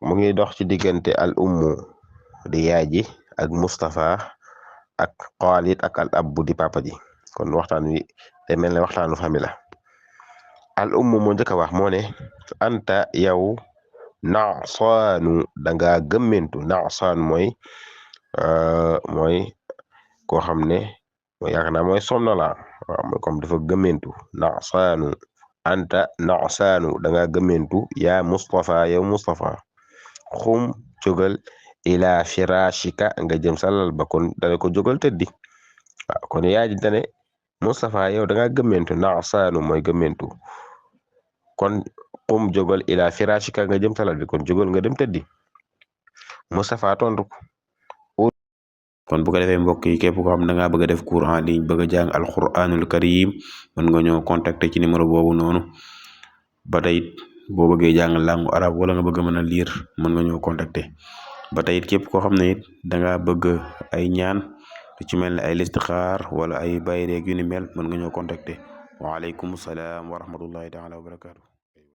mu ngi dox ci diggante al ummu di yaay ji ak Mustafa ak Xaalid ak al abbu di papa ji kon waxtaan wi day mel ne waxtaanu famille la al ummu moo njëkk a wax moo ne anta yow nasaanu danga gëmmentu nasaan mooy koo xam ne yaakaar naa mooy somnolent waaw mooy comme dafa gëmmentu nasaanu anta nasaanu danga gëmmentu yaa Mustafa yow Mustafa xum jógal ila firashika nga jëm sa lal ba kon dana ko jógal tëddi waaw kon yaa ji dane Mustafa yow danga gëmmentu nasaanu mooy gëmmentu kon xum jógal ila firashika nga jëm sa lal bi kon jógal nga dem tëddi Mustafa tontu ko kon bu ko defee mbokk yi képp ko xam da ngaa bëgg a def cours en ligne bëgg a jàng alquranul karim mën nga ñëw contacter ci numéro boobu noonu ba tey boo bëggee jàng langue arabe wala nga bëgg a mën a lire mën nga ñëw contacter ba tey it képp koo xam ne it da ngaa bëgg ay ñaan ci mel ne ay listixaar wala ay bayreeg yu ni mel mën nga ñëw contacter waaleykum salaam wa rahmatullahi taala wa barakaatu